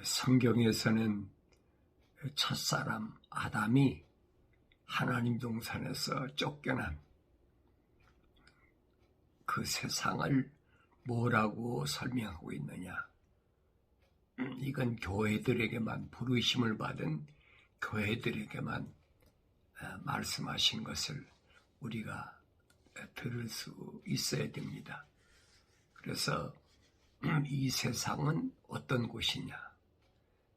성경에서는 첫사람 아담이 하나님 동산에서 쫓겨난 그 세상을 뭐라고 설명하고 있느냐? 이건 교회들에게만, 부르심을 받은 교회들에게만 말씀하신 것을 우리가 들을 수 있어야 됩니다. 그래서 이 세상은 어떤 곳이냐?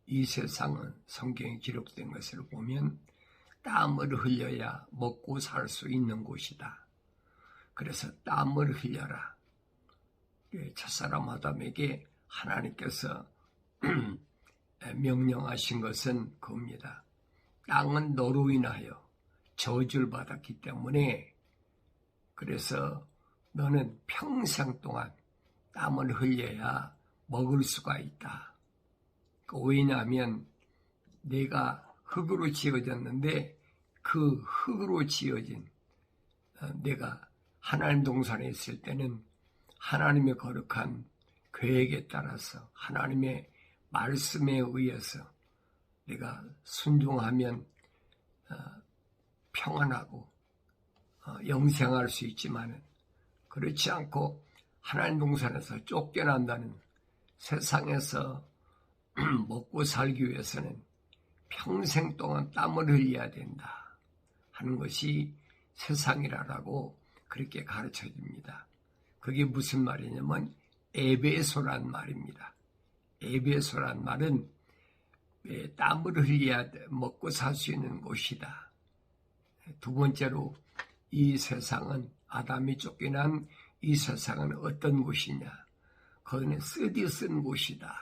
이 세상은 성경에 기록된 것을 보면 땀을 흘려야 먹고 살 수 있는 곳이다. 그래서 땀을 흘려라. 첫사람 아담에게 하나님께서 명령하신 것은 그겁니다. 땅은 너로 인하여 저주를 받았기 때문에 그래서 너는 평생 동안 땀을 흘려야 먹을 수가 있다. 왜냐하면 내가 흙으로 지어졌는데 그 흙으로 지어진 내가 하나님 동산에 있을 때는 하나님의 거룩한 계획에 따라서 하나님의 말씀에 의해서 내가 순종하면 평안하고 영생할 수 있지만 그렇지 않고 하나님 동산에서 쫓겨난다는 세상에서 먹고 살기 위해서는 평생 동안 땀을 흘려야 된다 하는 것이 세상이라고 그렇게 가르쳐 줍니다. 그게 무슨 말이냐면 에베소란 말입니다. 에베소란 말은 땀을 흘려야 먹고 살 수 있는 곳이다. 두 번째로 이 세상은 아담이 쫓겨난 이 세상은 어떤 곳이냐? 거기는 쓰디 쓴 곳이다.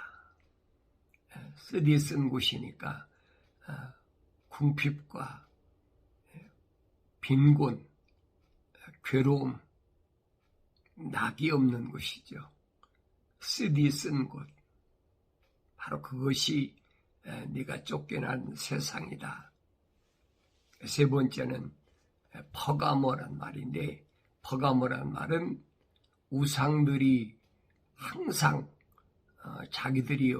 쓰디 쓴 곳이니까 궁핍과 빈곤, 괴로움, 낙이 없는 곳이죠. 쓰디 쓴 곳. 바로 그것이 네가 쫓겨난 세상이다. 세 번째는 퍼가모란 말인데 퍼가모란 말은 우상들이 항상 자기들이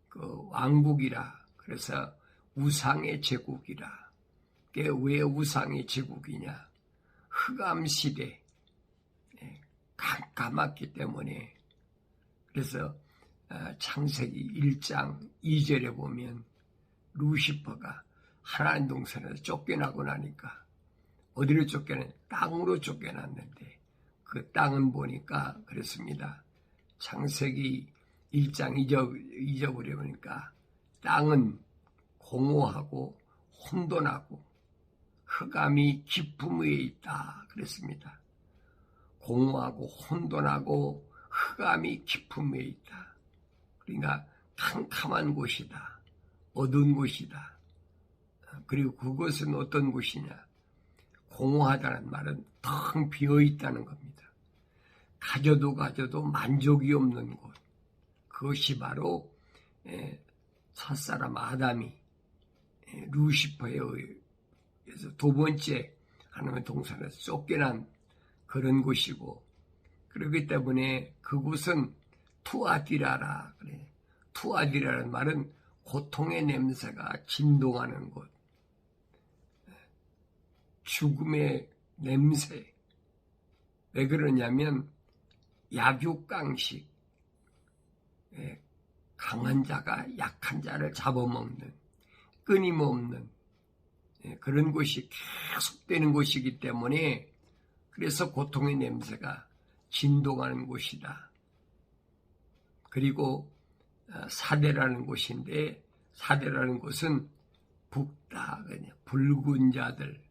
그 왕국이라 그래서 우상의 제국이라. 그게 왜 우상의 제국이냐? 흑암시대 깜깜했기 때문에 그래서 창세기 1장 2절에 보면 루시퍼가 하나님 동산에서 쫓겨나고 나니까 어디로 쫓겨났냐? 땅으로 쫓겨났는데 그 땅은 보니까 그랬습니다. 창세기 1장 2절에 보니까 땅은 공허하고 혼돈하고 흑암이 깊음 위에 있다 그랬습니다. 공허하고 혼돈하고 흑암이 깊음 위에 있다. 그러니까 캄캄한 곳이다. 어두운 곳이다. 그리고 그것은 어떤 곳이냐? 공허하다는 말은 텅 비어있다는 겁니다. 가져도 만족이 없는 곳. 그것이 바로 첫사람 아담이 루시퍼에 의해서 두 번째 하나님의 동산에서 쫓겨난 그런 곳이고 그렇기 때문에 그곳은 투아디라라 그래. 투아디라는 말은 고통의 냄새가 진동하는 곳, 죽음의 냄새. 왜 그러냐면 약육강식, 강한 자가 약한 자를 잡아먹는 끊임없는 그런 곳이 계속되는 곳이기 때문에 그래서 고통의 냄새가 진동하는 곳이다. 그리고 사대라는 곳인데 사대라는 곳은 붓다, 붉은 자들,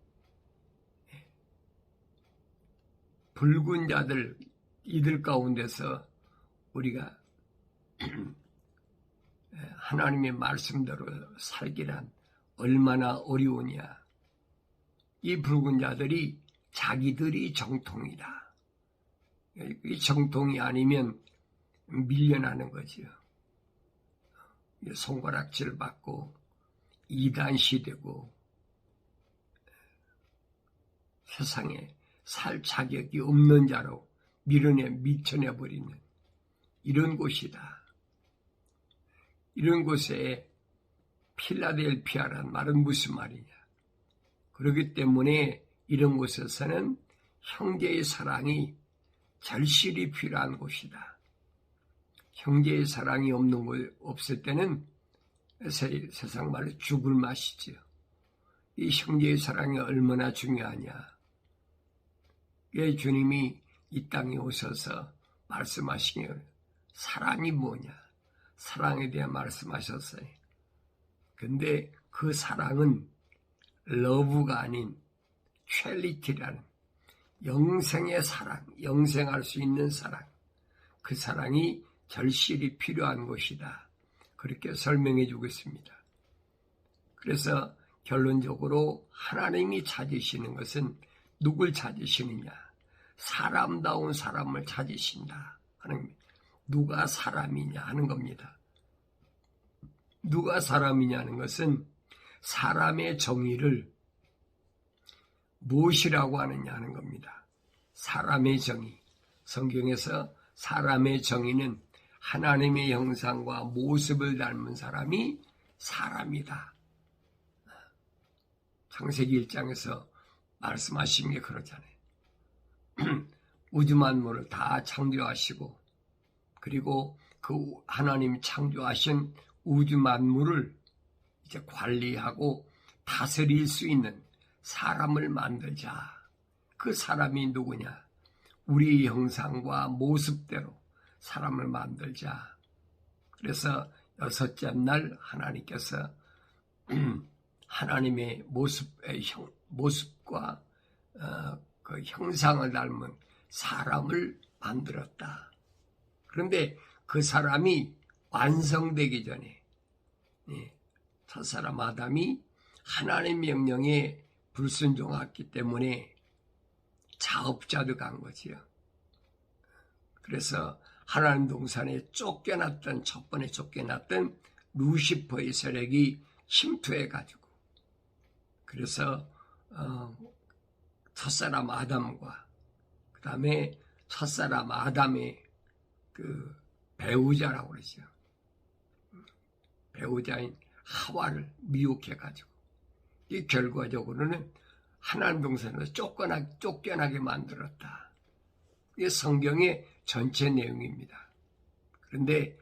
붉은 자들 이들 가운데서 우리가 하나님의 말씀대로 살기란 얼마나 어려우냐. 이 붉은 자들이 자기들이 정통이다. 이 정통이 아니면 밀려나는 거죠. 손가락질 받고 이단시되고 세상에 살 자격이 없는 자로 미쳐내버리는 이런 곳이다. 이런 곳에 필라델피아란 말은 무슨 말이냐? 그렇기 때문에 이런 곳에서는 형제의 사랑이 절실히 필요한 곳이다. 형제의 사랑이 없을 때는 세상 말로 죽을 맛이지요. 이 형제의 사랑이 얼마나 중요하냐. 왜 주님이 이 땅에 오셔서 말씀하신 게 사랑이 뭐냐. 사랑에 대해 말씀하셨어요. 근데 그 사랑은 러브가 아닌 첼리티라는 영생의 사랑, 영생할 수 있는 사랑, 그 사랑이 절실히 필요한 것이다. 그렇게 설명해 주고 있습니다. 그래서 결론적으로 하나님이 찾으시는 것은 누굴 찾으시느냐? 사람다운 사람을 찾으신다 하는 겁니다. 누가 사람이냐 하는 겁니다. 누가 사람이냐는 것은 사람의 정의를 무엇이라고 하느냐 하는 겁니다. 사람의 정의. 성경에서 사람의 정의는 하나님의 형상과 모습을 닮은 사람이 사람이다. 창세기 1장에서 말씀하신 게 그러잖아요. 우주 만물을 다 창조하시고 그리고 그 하나님 창조하신 우주 만물을 이제 관리하고 다스릴 수 있는 사람을 만들자. 그 사람이 누구냐? 우리 형상과 모습대로 사람을 만들자. 그래서 여섯째 날 하나님께서 하나님의 모습과 그 형상을 닮은 사람을 만들었다. 그런데 그 사람이 완성되기 전에 첫사람 아담이 하나님 명령에 불순종했기 때문에 자업자득 한 거지요. 그래서 하나님 동산에 첫 번에 쫓겨났던 루시퍼의 세력이 침투해가지고 그래서 첫사람 아담과 그 다음에 첫사람 아담의 그 배우자라고 그러죠. 배우자인 하와를 미혹해가지고 이 결과적으로는 하나님 동산에서 쫓겨나게 만들었다. 이게 성경의 전체 내용입니다. 그런데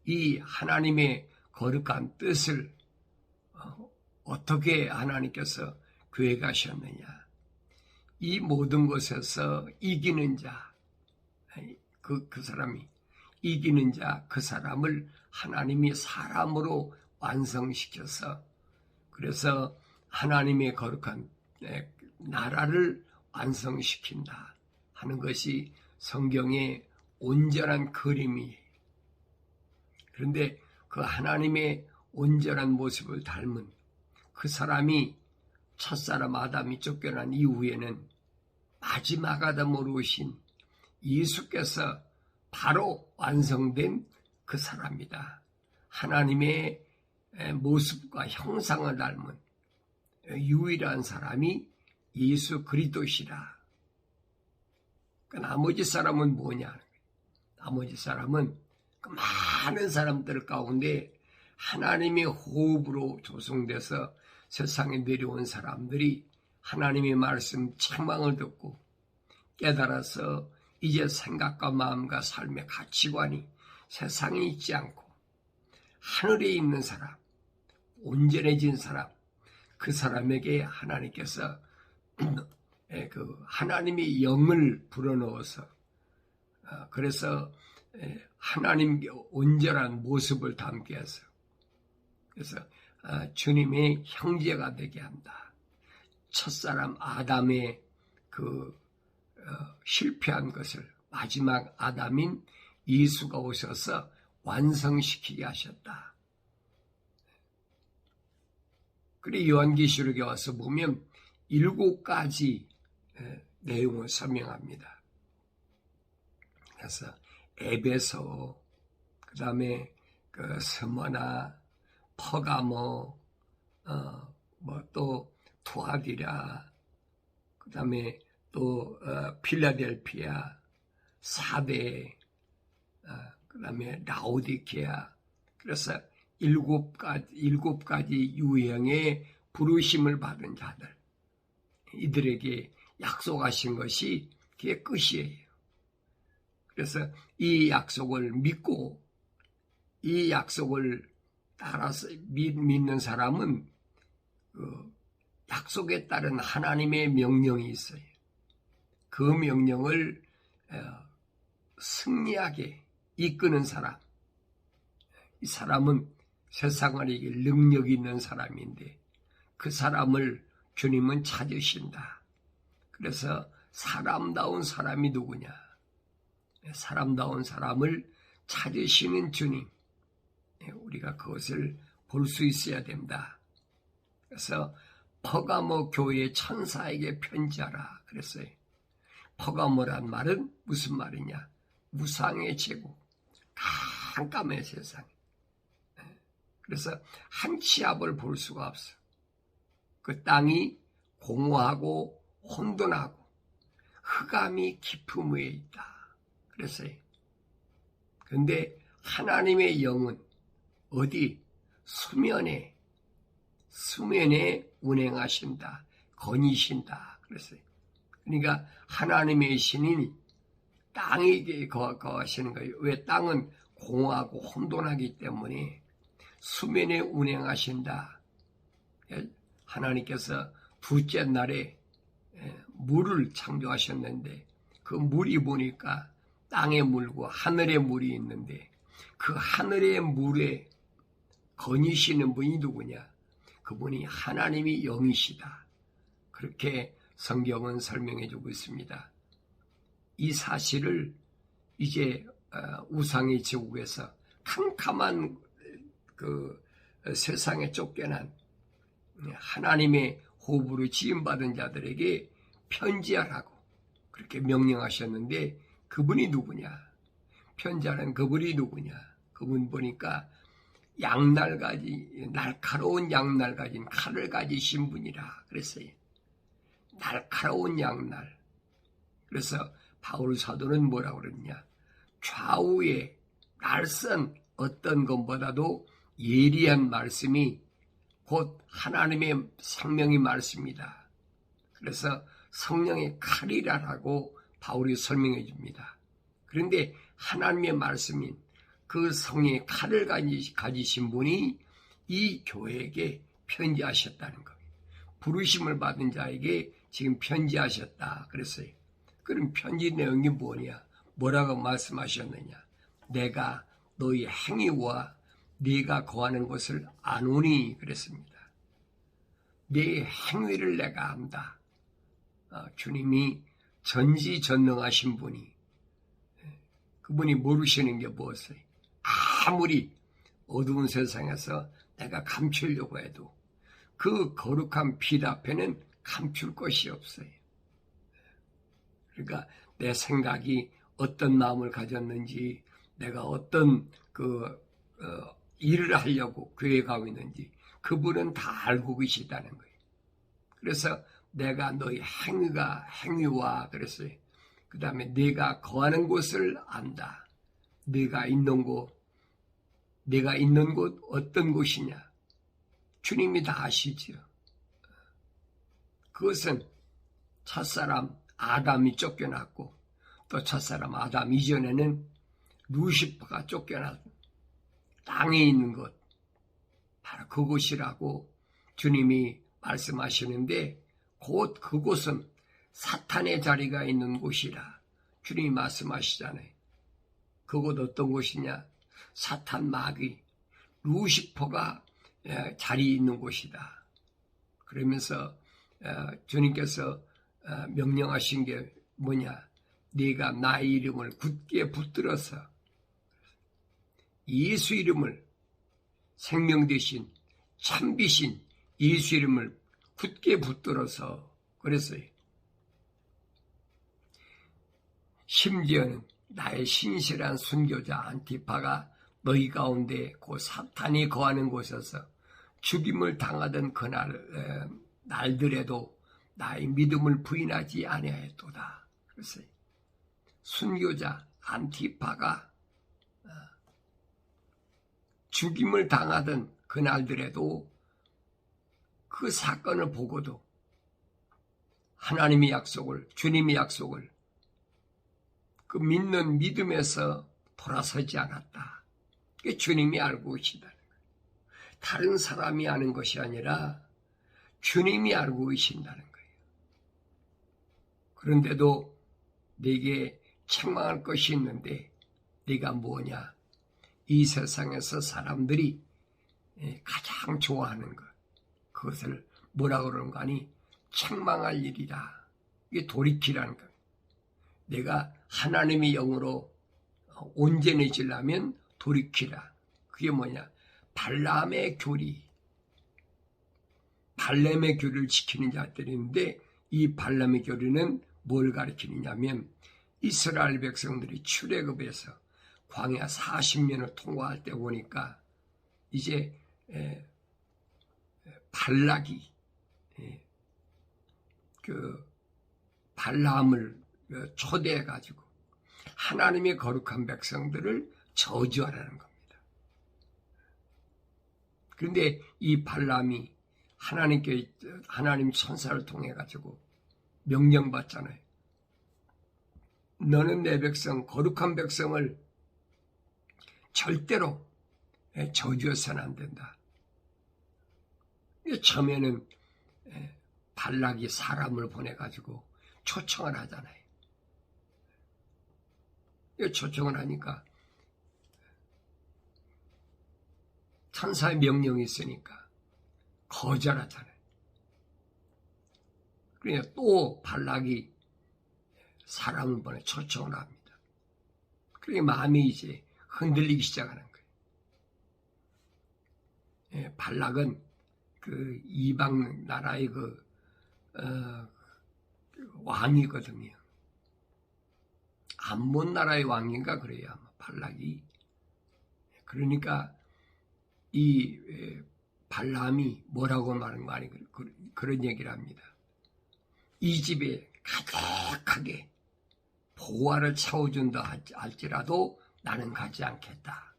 이 하나님의 거룩한 뜻을 어떻게 하나님께서 계획하셨느냐. 이 모든 것에서 이기는 자, 그 사람이 이기는 자, 그 사람을 하나님이 사람으로 완성시켜서 그래서 하나님의 거룩한 나라를 완성시킨다 하는 것이 성경의 온전한 그림이에요. 그런데 그 하나님의 온전한 모습을 닮은 그 사람이 첫사람 아담이 쫓겨난 이후에는 마지막 아담으로 오신 예수께서 바로 완성된 그 사람이다. 하나님의 모습과 형상을 닮은 유일한 사람이 예수 그리스도시라. 나머지 사람은 뭐냐? 나머지 사람은 그 많은 사람들 가운데 하나님의 호흡으로 조성돼서 세상에 내려온 사람들이 하나님의 말씀 책망을 듣고 깨달아서 이제 생각과 마음과 삶의 가치관이 세상에 있지 않고 하늘에 있는 사람, 온전해진 사람, 그 사람에게 하나님께서 그 하나님의 영을 불어넣어서 그래서 하나님의 온전한 모습을 담게 해서 그래서 주님의 형제가 되게 한다. 첫사람 아담의 그 실패한 것을 마지막 아담인 예수가 오셔서 완성시키게 하셨다. 그리고 요한계시록에 와서 보면 7가지 내용을 설명합니다. 그래서 에베소, 그 다음에 그 스머나, 퍼가모, 또 투아디라, 그 다음에 또 필라델피아, 사대, 그 다음에 라오디케아, 그래서 일곱 가지 유형의 부르심을 받은 자들, 이들에게 약속하신 것이 그게 끝이에요. 그래서 이 약속을 믿고 이 약속을 따라서 믿는 사람은 그 약속에 따른 하나님의 명령이 있어요. 그 명령을 승리하게 이끄는 사람, 이 사람은 세상을 이길 능력 있는 사람인데 그 사람을 주님은 찾으신다. 그래서 사람다운 사람이 누구냐? 사람다운 사람을 찾으시는 주님, 우리가 그것을 볼 수 있어야 된다. 그래서 퍼가모 교회 천사에게 편지하라 그랬어요. 퍼가모란 말은 무슨 말이냐? 무상의 제국, 깜깜의 세상. 그래서 한 치 앞을 볼 수가 없어. 그 땅이 공허하고 혼돈하고 흑암이 깊음 위에 있다. 그랬어요. 그런데 하나님의 영은 어디? 수면에 운행하신다. 거니신다. 그랬어요. 그러니까 하나님의 신이 땅에 거하시는 거예요. 왜? 땅은 공허하고 혼돈하기 때문에 수면에 운행하신다. 하나님께서 둘째 날에 물을 창조하셨는데 그 물이 보니까 땅의 물과 하늘의 물이 있는데 그 하늘의 물에 거니시는 분이 누구냐? 그분이 하나님이 영이시다. 그렇게 성경은 설명해 주고 있습니다. 이 사실을 이제 우상의 제국에서 캄캄한 그 세상에 쫓겨난 하나님의 호흡으로 지음받은 자들에게 편지하라고 그렇게 명령하셨는데 그분이 누구냐? 편지하는 그분이 누구냐? 그분 보니까 날카로운 양날 가진 칼을 가지신 분이라 그랬어요. 날카로운 양날. 그래서 바울 사도는 뭐라고 그랬냐? 좌우에 날선 어떤 것보다도 예리한 말씀이 곧 하나님의 생명의 말씀이다. 그래서 성령의 칼이라고 바울이 설명해 줍니다. 그런데 하나님의 말씀인 그 성령의 칼을 가지신 분이 이 교회에게 편지하셨다는 거예요. 부르심을 받은 자에게 지금 편지하셨다 그랬어요. 그럼 편지 내용이 뭐냐? 뭐라고 말씀하셨느냐? 내가 너희 행위와 네가 거하는 것을 아노니 그랬습니다. 네 행위를 내가 안다. 주님이 전지전능하신 분이 그분이 모르시는 게 무엇이에요? 아무리 어두운 세상에서 내가 감추려고 해도 그 거룩한 빛 앞에는 감출 것이 없어요. 그러니까 내 생각이 어떤 마음을 가졌는지 내가 어떤 일을 하려고 계획하고 있는지 그분은 다 알고 계시다는 거예요. 그래서 내가 너희 행위와 그랬어요. 그 다음에 내가 거하는 곳을 안다. 내가 있는 곳 어떤 곳이냐? 주님이 다 아시죠. 그것은 첫사람 아담이 쫓겨났고 또 첫사람 아담 이전에는 루시퍼가 쫓겨났고 땅에 있는 것 바로 그곳이라고 주님이 말씀하시는데 곧 그곳은 사탄의 자리가 있는 곳이라 주님이 말씀하시잖아요. 그곳 어떤 곳이냐? 사탄 마귀 루시퍼가 자리 있는 곳이다. 그러면서 주님께서 명령하신 게 뭐냐? 네가 나의 이름을 굳게 붙들어서 예수 이름을 생명 되신 참비신 예수 이름을 굳게 붙들어서 그랬어요. 심지어는 나의 신실한 순교자 안티파가 너희 가운데 그 사탄이 거하는 곳에서 죽임을 당하던 그날 날들에도 나의 믿음을 부인하지 아니하였도다. 그랬어요. 순교자 안티파가 죽임을 당하던 그날들에도 그 사건을 보고도 하나님의 약속을, 주님의 약속을 그 믿는 믿음에서 돌아서지 않았다. 그게 주님이 알고 계신다는 거예요. 다른 사람이 아는 것이 아니라 주님이 알고 계신다는 거예요. 그런데도 내게 책망할 것이 있는데 네가 뭐냐? 이 세상에서 사람들이 가장 좋아하는 것, 그것을 뭐라고 그러는 거 아니? 책망할 일이라. 이게 돌이키라는 거예요. 내가 하나님의 영으로 온전해지려면 돌이키라. 그게 뭐냐? 발람의 교리. 발람의 교리를 지키는 자들인데 이 발람의 교리는 뭘 가리키느냐면 이스라엘 백성들이 출애굽에서 광야 40년을 통과할 때 보니까 이제 발락이 그 발람을 초대해 가지고 하나님의 거룩한 백성들을 저주하라는 겁니다. 그런데 이 발람이 하나님 천사를 통해 가지고 명령받잖아요. 너는 내 백성, 거룩한 백성을 절대로 저주해서는 안 된다. 처음에는 발락이 사람을 보내가지고 초청을 하잖아요. 초청을 하니까 천사의 명령이 있으니까 거절하잖아요. 그러니까 또 발락이 사람을 보내 초청을 합니다. 그러니까 마음이 이제 흔들리기 시작하는 거예요. 발락은 그 이방 나라의 왕이거든요. 암몬 나라의 왕인가 그래요, 아마 발락이. 그러니까 이 발람이 뭐라고 말하는 거 아니 그런 얘기를 합니다. 이 집에 가득하게 보화를 채워준다 할지라도 나는 가지 않겠다.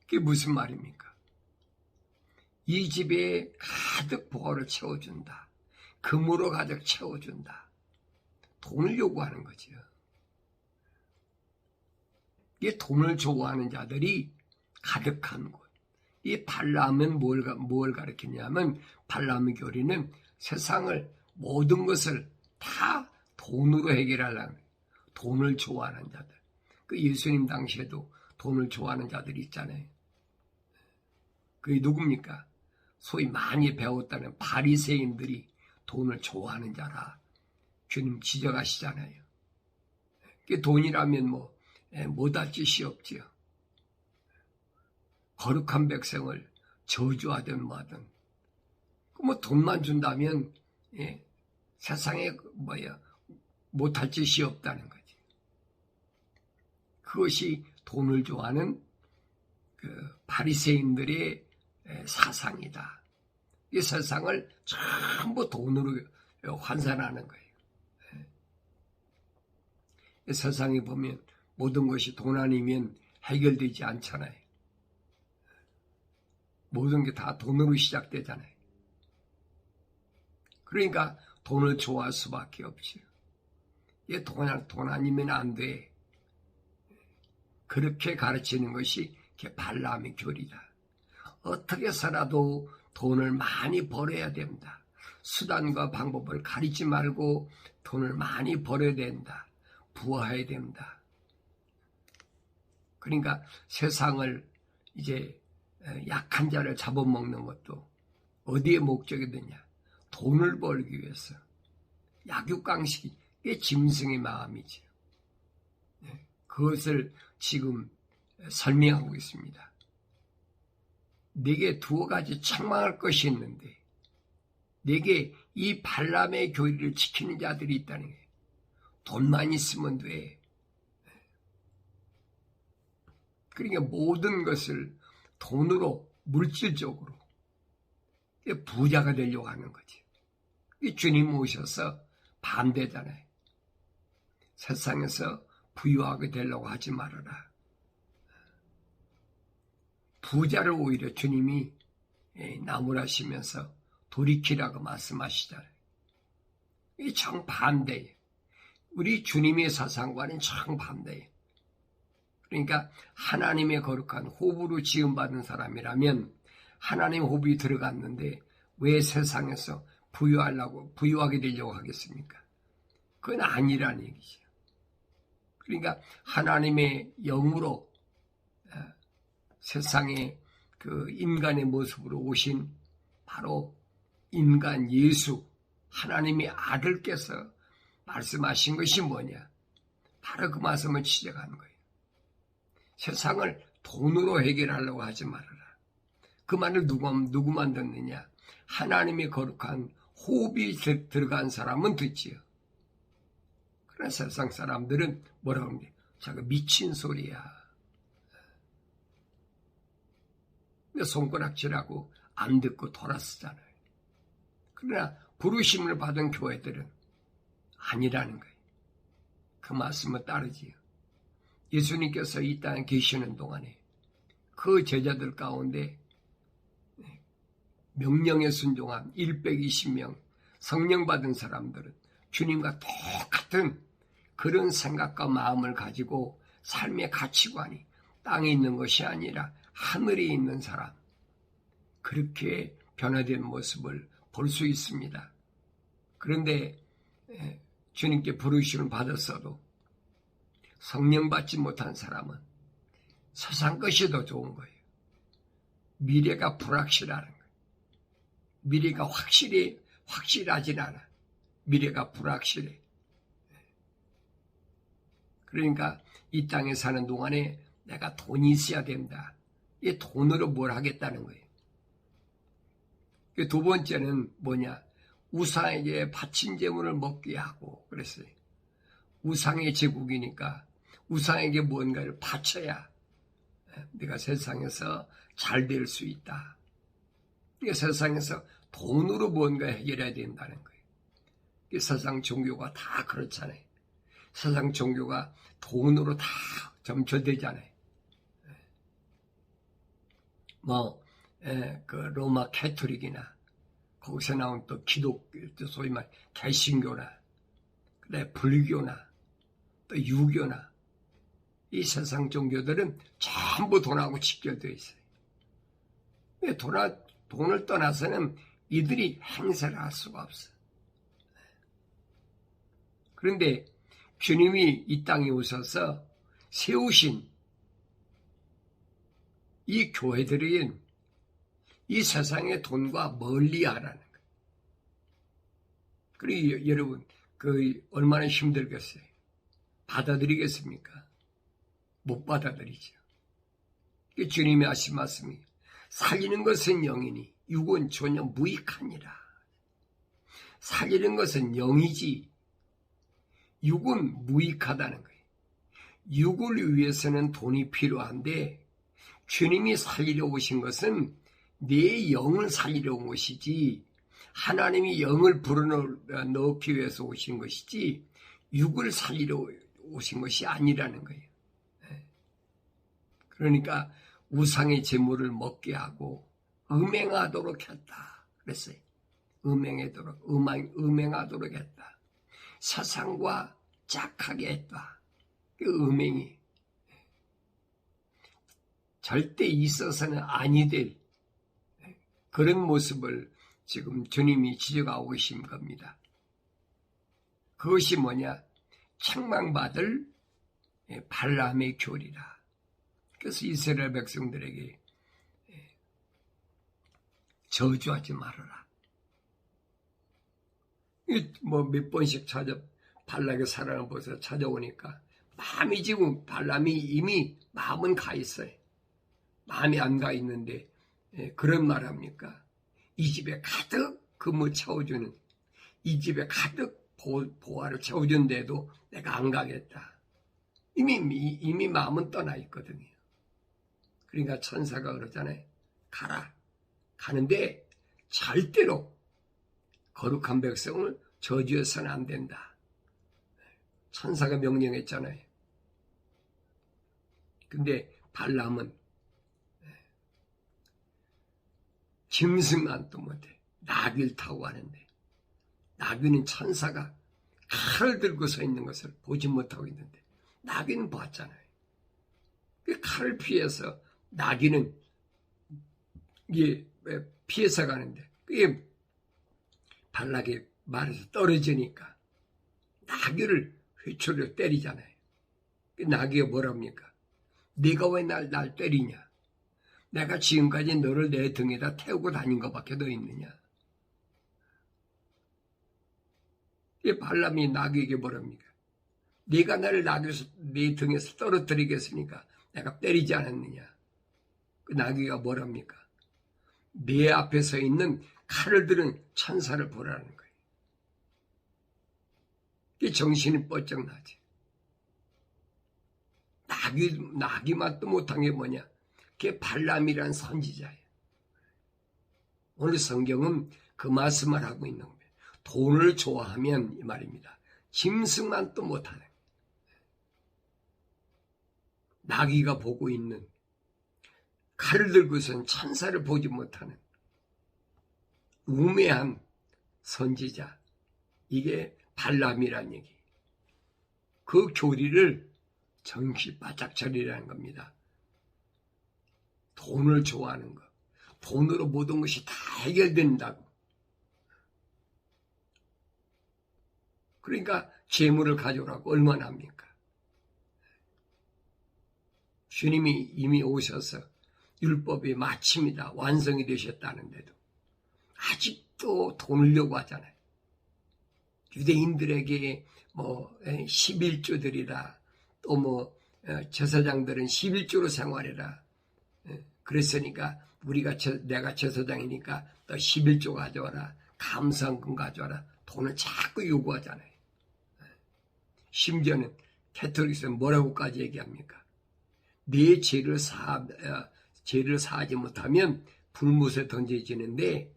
그게 무슨 말입니까? 이 집에 가득 보화를 채워준다. 금으로 가득 채워준다. 돈을 요구하는 거죠. 이게 돈을 좋아하는 자들이 가득한 곳. 이 발람은 뭘 가리키냐면 발람의 교리는 세상을 모든 것을 다 돈으로 해결하려는 돈을 좋아하는 자들. 그 예수님 당시에도 돈을 좋아하는 자들이 있잖아요. 그게 누굽니까? 소위 많이 배웠다는 바리새인들이 돈을 좋아하는 자라 주님 지적하시잖아요. 그 돈이라면 못할 짓이 없지요. 거룩한 백성을 저주하든 뭐하든 돈만 준다면 세상에 못할 짓이 없다는 거지. 그것이 돈을 좋아하는 그 바리새인들의 사상이다. 이 세상을 전부 돈으로 환산하는 거예요. 세상에 보면 모든 것이 돈 아니면 해결되지 않잖아요. 모든 게 다 돈으로 시작되잖아요. 그러니까 돈을 좋아할 수밖에 없지요. 돈 아니면 안 돼. 그렇게 가르치는 것이 발람의 교리다. 어떻게 해서라도 돈을 많이 벌어야 된다. 수단과 방법을 가리지 말고 돈을 많이 벌어야 된다. 부화해야 된다. 그러니까 세상을 이제 약한 자를 잡아먹는 것도 어디에 목적이 되냐? 돈을 벌기 위해서. 약육강식이 꽤 짐승의 마음이지요. 그것을 지금 설명하고 있습니다. 네게 두어 가지 책망할 것이 있는데 네게 이 발람의 교리를 지키는 자들이 있다는 거예요. 돈만 있으면 돼. 그러니까 모든 것을 돈으로 물질적으로 부자가 되려고 하는 거지. 주님 오셔서 반대잖아요. 세상에서 부유하게 되려고 하지 말아라. 부자를 오히려 주님이 나무라시면서 돌이키라고 말씀하시잖아요. 이 정반대예요. 우리 주님의 사상과는 정반대예요. 그러니까 하나님의 거룩한 호흡으로 지음받은 사람이라면 하나님 호흡이 들어갔는데 왜 세상에서 부유하게 되려고 하겠습니까? 그건 아니라는 얘기죠. 그러니까 하나님의 영으로 세상에 그 인간의 모습으로 오신 바로 인간 예수, 하나님의 아들께서 말씀하신 것이 뭐냐? 바로 그 말씀을 지적하는 거예요. 세상을 돈으로 해결하려고 하지 말아라. 그 말을 누구 만듣느냐? 하나님의 거룩한 호흡이 들어간 사람은 듣지요. 그러나 세상 사람들은 뭐라고 합니까? 저거 미친 소리야. 손가락질하고 안 듣고 돌아서잖아요. 그러나 부르심을 받은 교회들은 아니라는 거예요. 그 말씀을 따르지요. 예수님께서 이 땅에 계시는 동안에 그 제자들 가운데 명령에 순종한 120명 성령 받은 사람들은 주님과 똑같은 그런 생각과 마음을 가지고 삶의 가치관이 땅에 있는 것이 아니라 하늘에 있는 사람, 그렇게 변화된 모습을 볼 수 있습니다. 그런데 주님께 부르심을 받았어도 성령 받지 못한 사람은 세상 것이 더 좋은 거예요. 미래가 불확실하는 거예요. 미래가 확실하진 않아. 미래가 불확실해. 그러니까 이 땅에 사는 동안에 내가 돈이 있어야 된다. 이 돈으로 뭘 하겠다는 거예요. 두 번째는 뭐냐? 우상에게 바친 재물을 먹게 하고 그랬어요. 우상의 제국이니까 우상에게 뭔가를 바쳐야 내가 세상에서 잘 될 수 있다. 세상에서 돈으로 뭔가 해결해야 된다는 거예요. 세상 종교가 다 그렇잖아요. 세상 종교가 돈으로 다 점철되잖아요. 그 로마 캐토릭이나 거기서 나온 또 기독교, 소위 말 개신교나, 그다음에 불교나, 또 유교나, 이 세상 종교들은 전부 돈하고 직결되어 있어요. 돈을 떠나서는 이들이 행세를 할 수가 없어요. 그런데 주님이 이 땅에 오셔서 세우신 이 교회들은 이 세상의 돈과 멀리하라는 거예요. 그리고 여러분, 얼마나 힘들겠어요? 받아들이겠습니까? 못 받아들이죠. 주님이 하신 말씀이 살리는 것은 영이니 육은 전혀 무익하니라. 살리는 것은 영이지 육은 무익하다는 거예요. 육을 위해서는 돈이 필요한데 주님이 살리려 오신 것은 내 영을 살리려 온 것이지 하나님이 영을 불어넣기 위해서 오신 것이지 육을 살리려 오신 것이 아니라는 거예요. 그러니까 우상의 재물을 먹게 하고 음행하도록 했다. 그랬어요. 음행하도록 했다. 세상과 짝하게 했다. 그 음행이 절대 있어서는 아니 될 그런 모습을 지금 주님이 지적하고 계신 겁니다. 그것이 뭐냐? 책망받을 발람의 교리라. 그래서 이스라엘 백성들에게 저주하지 말아라. 몇 번씩 발락의 사랑을 보면서 찾아오니까 마음이 지금 발람이 이미 마음은 가 있어요. 마음이 안 가 있는데 그런 말 합니까? 이 집에 가득 금을 채워주는, 이 집에 가득 보화를 채워준데도 내가 안 가겠다. 이미 마음은 떠나 있거든요. 그러니까 천사가 그러잖아요. 가라. 가는데 절대로 거룩한 백성을 저주해서는 안 된다. 천사가 명령했잖아요. 근데 발람은 짐승만도 못해. 나귀를 타고 가는데 나귀는 천사가 칼을 들고 서 있는 것을 보지 못하고 있는데 나귀는 봤잖아요. 그 칼을 피해서 나귀는 이게 피해서 가는데 그게 발락에 말해서 떨어지니까 나귀를 회초리로 때리잖아요. 그 나귀가 뭐랍니까? 네가 왜 날 때리냐? 내가 지금까지 너를 내 등에다 태우고 다닌 것밖에 더 있느냐? 이 발람이 나귀에게 뭐랍니까? 네가 나를 나귀에서 네 등에서 떨어뜨리겠으니까 내가 때리지 않았느냐? 그 나귀가 뭐랍니까? 내 앞에 서 있는 칼을 들은 천사를 보라는 거예요. 이 정신이 뻗쩍 나지. 나귀 맛도 못한 게 뭐냐? 그게 발람이란 선지자예요. 오늘 성경은 그 말씀을 하고 있는 거예요. 돈을 좋아하면 이 말입니다. 짐승만도 못하는 나귀가 보고 있는 칼을 들고선 천사를 보지 못하는 우매한 선지자, 이게 발람이란 얘기. 그 교리를 정시 바짝 차리라는 겁니다. 돈을 좋아하는 것, 돈으로 모든 것이 다 해결된다고. 그러니까 재물을 가져오라고 얼마나 합니까? 주님이 이미 오셔서 율법이 마침이다, 완성이 되셨다는데도 아직도 돈을 요구하잖아요. 유대인들에게 11조들이라 또 제사장들은 11조로 생활해라. 그랬으니까 내가 제사장이니까 너 11조 가져와라. 감사헌금 가져와라. 돈을 자꾸 요구하잖아요. 심지어는 캐톨릭에서는 뭐라고까지 얘기합니까? 내 죄를 사하지 못하면 불못에 던져지는데,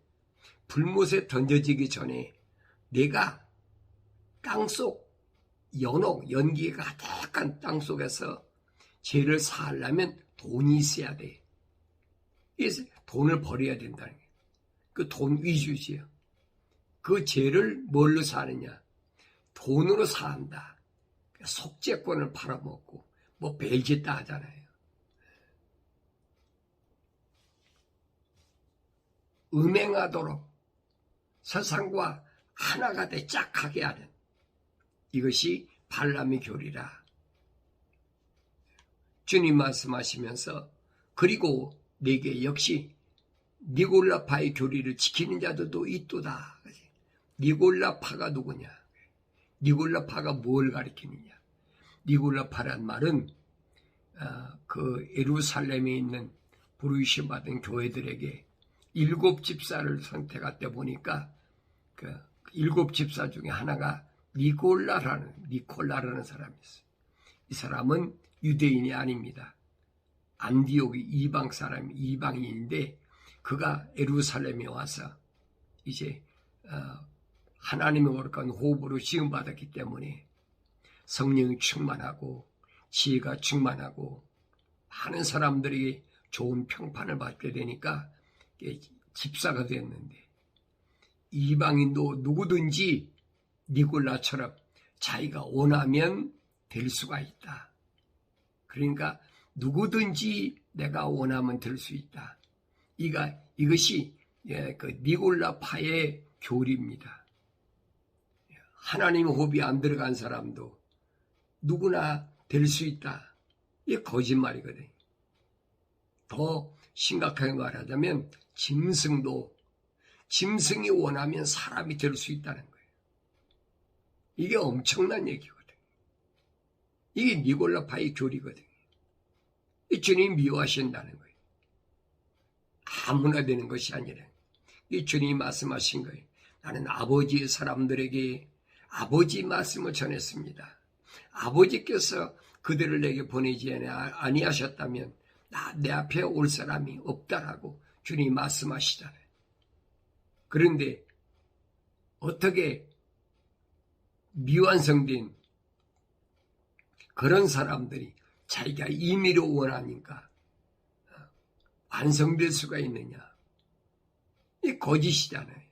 불못에 던져지기 전에 내가 땅속 연기가 가득한 땅속에서 죄를 사하려면 돈이 있어야 돼. 그래서 돈을 버려야 된다는 거예요. 그 돈 위주지요. 그 죄를 뭘로 사느냐? 돈으로 사한다. 속죄권을 팔아먹고 벨짓다 하잖아요. 음행하도록 세상과 하나가 돼 짝하게 하는, 이것이 발람의 교리라. 주님 말씀하시면서 그리고 내게 역시 니골라파의 교리를 지키는 자들도 있도다. 니골라파가 누구냐? 니골라파가 뭘 가리키느냐? 니골라파란 말은 그 예루살렘에 있는 부르심 받은 교회들에게 7 집사를 선택할 보니까 그 7 집사 중에 하나가 니콜라라는 사람이 있어요. 이 사람은 유대인이 아닙니다. 안디옥이 이방인인데 그가 예루살렘에 와서 이제 하나님의 거룩한 호흡으로 지음받았기 때문에 성령이 충만하고 지혜가 충만하고 많은 사람들이 좋은 평판을 받게 되니까 집사가 됐는데, 이방인도 누구든지 니골라처럼 자기가 원하면 될 수가 있다. 그러니까 누구든지 내가 원하면 될 수 있다. 이것이 그 니골라파의 교리입니다. 하나님의 호흡이 안 들어간 사람도 누구나 될 수 있다. 이게 거짓말이거든요. 더 심각하게 말하자면 짐승이 원하면 사람이 될 수 있다는 거예요. 이게 엄청난 얘기거든요. 이게 니골라파의 교리거든요. 이 주님 미워하신다는 거예요. 아무나 되는 것이 아니라 이 주님이 말씀하신 거예요. 나는 아버지의 사람들에게 아버지 말씀을 전했습니다. 아버지께서 그들을 내게 보내지 아니하셨다면 내 앞에 올 사람이 없다라고 주님이 말씀하시잖아요. 그런데 어떻게 미완성된 그런 사람들이 자기가 임의로 원하니까 완성될 수가 있느냐? 이 거짓이잖아요.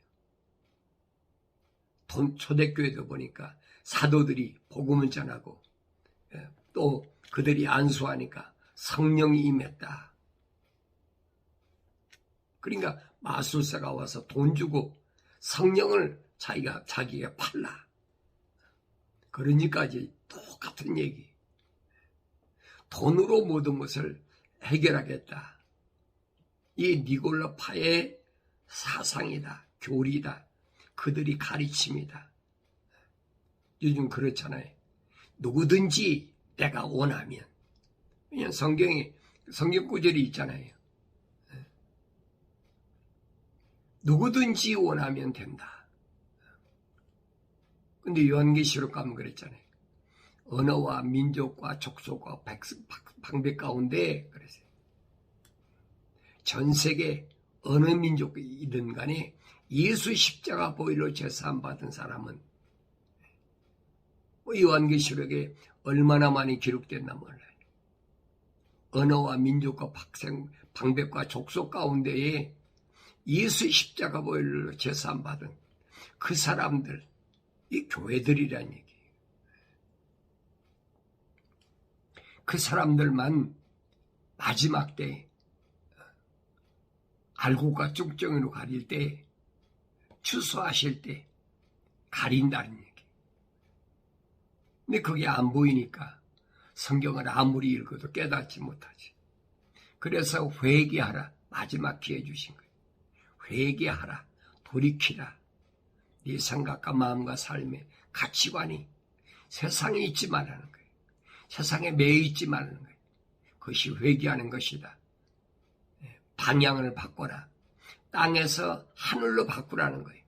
초대교회도 보니까 사도들이 복음을 전하고 또 그들이 안수하니까 성령이 임했다. 그러니까 마술사가 와서 돈 주고 성령을 자기가 팔라. 그러니까지 똑같은 얘기. 돈으로 모든 것을 해결하겠다. 이 니골라파의 사상이다. 교리다. 그들이 가르침이다. 요즘 그렇잖아요. 누구든지 내가 원하면. 그냥 성경 구절이 있잖아요. 누구든지 원하면 된다. 근데 요한계시록 가면 그랬잖아요. 언어와 민족과 족속과 방백 가운데 그랬어요. 전 세계 어느 민족이든 간에 예수 십자가 보혈로 제사함 받은 사람은 요한계시록에 얼마나 많이 기록됐나 몰라요. 언어와 민족과 방백과 족속 가운데에 예수 십자가 보혈로 제사함 받은 그 사람들, 이 교회들이란 얘기예요. 그 사람들만 마지막 때 알곡과 쭉정이로 가릴 때, 추수하실 때 가린다는 얘기. 근데 그게 안 보이니까 성경을 아무리 읽어도 깨닫지 못하지. 그래서 회개하라. 마지막 기회 주신 거예요. 회개하라. 돌이키라. 네 생각과 마음과 삶의 가치관이 세상에 있지 말라는 거예요. 세상에 매여 있지 말라는 거예요. 그것이 회개하는 것이다. 방향을 바꿔라. 땅에서 하늘로 바꾸라는 거예요.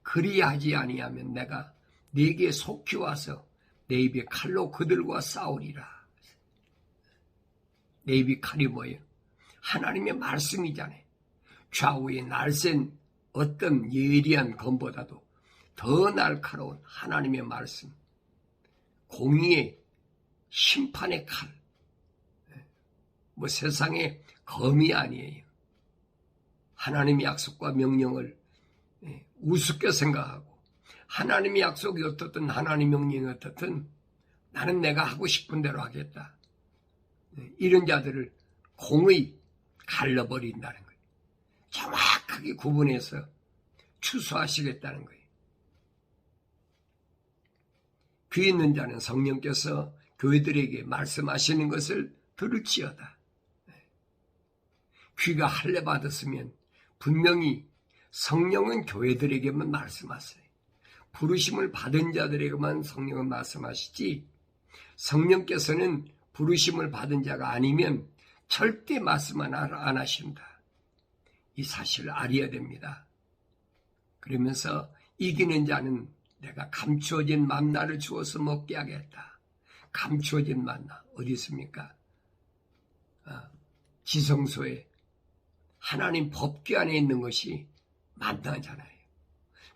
그리하지 아니하면 내가 네게 속히 와서 내 입에 칼로 그들과 싸우리라. 내 입이 칼이 뭐예요? 하나님의 말씀이잖아요. 좌우에 날쌘 어떤 예리한 검보다도 더 날카로운 하나님의 말씀. 공의의 심판의 칼. 뭐 세상의 검이 아니에요. 하나님의 약속과 명령을 우습게 생각하고 하나님의 약속이 어떻든 하나님의 명령이 어떻든 나는 내가 하고 싶은 대로 하겠다. 이런 자들을 공의 갈라버린다는 거예요. 정확하게 구분해서 추수하시겠다는 거예요. 귀 있는 자는 성령께서 교회들에게 말씀하시는 것을 들을지어다. 귀가 할례 받았으면 분명히 성령은 교회들에게만 말씀하세요. 부르심을 받은 자들에게만 성령은 말씀하시지 성령께서는 부르심을 받은 자가 아니면 절대 말씀은 안 하신다. 이 사실을 알아야 됩니다. 그러면서 이기는 자는 내가 감추어진 만나를 주어서 먹게 하겠다. 감추어진 만나 어디 있습니까? 지성소에 하나님 법궤 안에 있는 것이 만나잖아요.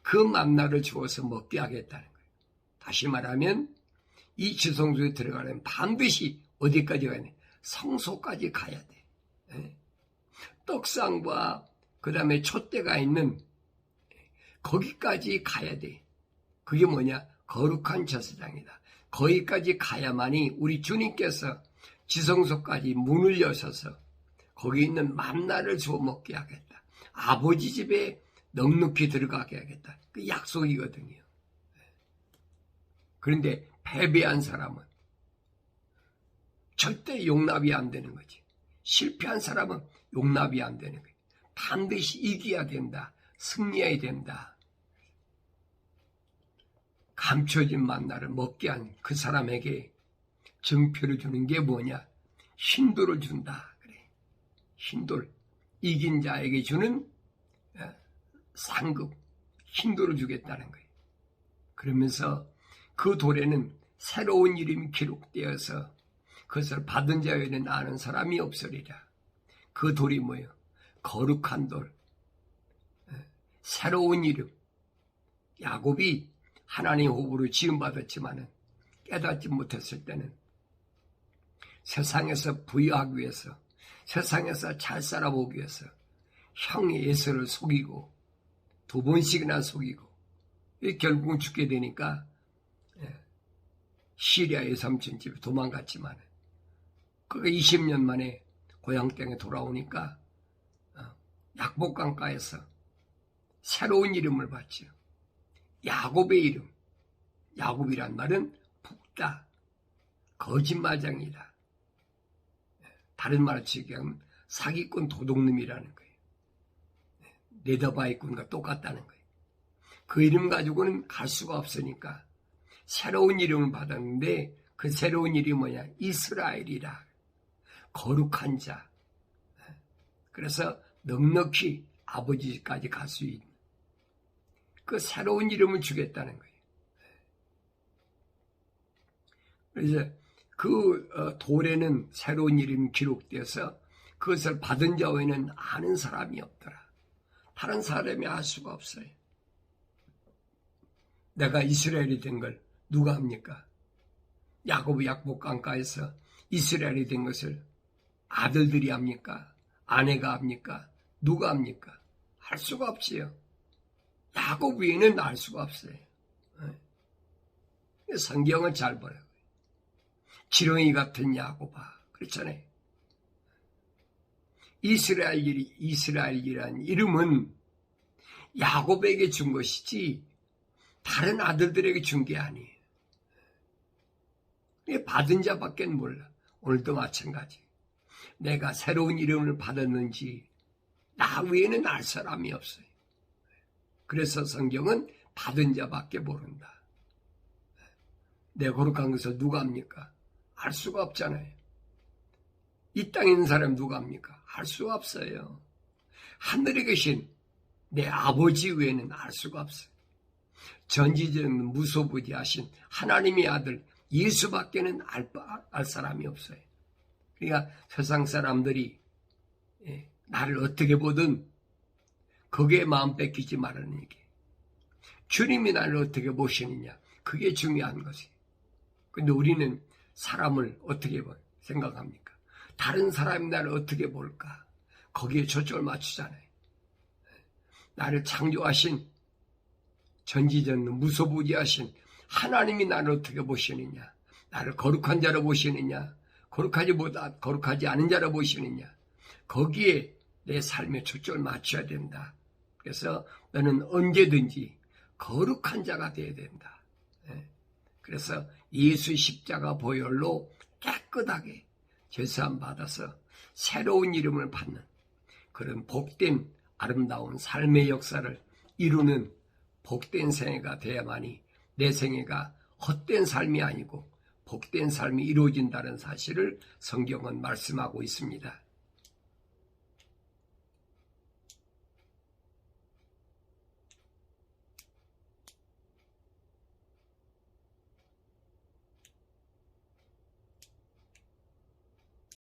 그 만나를 주어서 먹게 하겠다는 거예요. 다시 말하면 이 지성소에 들어가려면 반드시 어디까지 가야 돼? 성소까지 가야 돼. 떡상과 그 다음에 촛대가 있는 거기까지 가야 돼. 그게 뭐냐? 거룩한 제사장이다. 거기까지 가야만이 우리 주님께서 지성소까지 문을 여셔서 거기 있는 만나를 주워 먹게 하겠다. 아버지 집에 넉넉히 들어가게 하겠다. 그 약속이거든요. 그런데 패배한 사람은 절대 용납이 안 되는 거지. 실패한 사람은 용납이 안 되는 거예요. 반드시 이겨야 된다. 승리해야 된다. 감춰진 만나를 먹게 한 그 사람에게 증표를 주는 게 뭐냐? 힌도를 준다. 그래. 힌도를 이긴 자에게 주는 상급, 힌도를 주겠다는 거예요. 그러면서 그 돌에는 새로운 이름이 기록되어서 그것을 받은 자 외에는 아는 사람이 없으리라. 그 돌이 뭐예요? 거룩한 돌, 새로운 이름. 야곱이 하나님 호흡으로 지음받았지만은 깨닫지 못했을 때는 세상에서 부유하기 위해서, 세상에서 잘 살아보기 위해서 형의 에서를 속이고 2번씩이나 속이고 결국은 죽게 되니까 시리아의 삼촌집에 도망갔지만 그가 20년 만에 고향 땅에 돌아오니까 약복강가에서 새로운 이름을 받죠. 야곱의 이름. 야곱이란 말은 북다, 거짓말장이다. 다른 말로 치면 사기꾼 도둑놈이라는 거예요. 네더바이꾼과 똑같다는 거예요. 그 이름 가지고는 갈 수가 없으니까 새로운 이름을 받았는데 그 새로운 이름이 뭐냐? 이스라엘이라. 거룩한 자. 그래서 넉넉히 아버지까지 갈 수 있는 그 새로운 이름을 주겠다는 거예요. 그래서 그 돌에는 새로운 이름이 기록되어서 그것을 받은 자 외에는 아는 사람이 없더라. 다른 사람이 알 수가 없어요. 내가 이스라엘이 된 걸 누가 합니까? 야곱의 약복강가에서 이스라엘이 된 것을 아들들이 합니까? 아내가 합니까? 누가 합니까? 할 수가 없지요. 야곱 외에는 알 수가 없어요. 성경을 잘 보라고요. 지렁이 같은 야곱아. 그렇잖아요. 이스라엘이란 이름은 야곱에게 준 것이지 다른 아들들에게 준 게 아니에요. 받은 자밖에 몰라. 오늘도 마찬가지. 내가 새로운 이름을 받았는지 나 외에는 알 사람이 없어요. 그래서 성경은 받은 자밖에 모른다. 내 거룩한 것을 누가 합니까? 알 수가 없잖아요. 이 땅에 있는 사람 누가 합니까? 알 수가 없어요. 하늘에 계신 내 아버지 외에는 알 수가 없어요. 전지전 무소부지하신 하나님의 아들 예수밖에는 알 사람이 없어요. 그러니까 세상 사람들이 나를 어떻게 보든 거기에 마음 뺏기지 말라는 얘기. 주님이 나를 어떻게 보시느냐, 그게 중요한 것이에요. 근데 우리는 사람을 어떻게 생각합니까? 다른 사람이 나를 어떻게 볼까? 거기에 초점을 맞추잖아요. 나를 창조하신 전지전능 무소부지하신 하나님이 나를 어떻게 보시느냐? 나를 거룩한 자로 보시느냐? 거룩하지 않은 자로 보시느냐? 거기에 내 삶의 초점을 맞춰야 된다. 그래서 너는 언제든지 거룩한 자가 되어야 된다. 그래서 예수 십자가 보혈로 깨끗하게 제사함 받아서 새로운 이름을 받는 그런 복된 아름다운 삶의 역사를 이루는 복된 생애가 되어야만이 내 생애가 헛된 삶이 아니고 복된 삶이 이루어진다는 사실을 성경은 말씀하고 있습니다.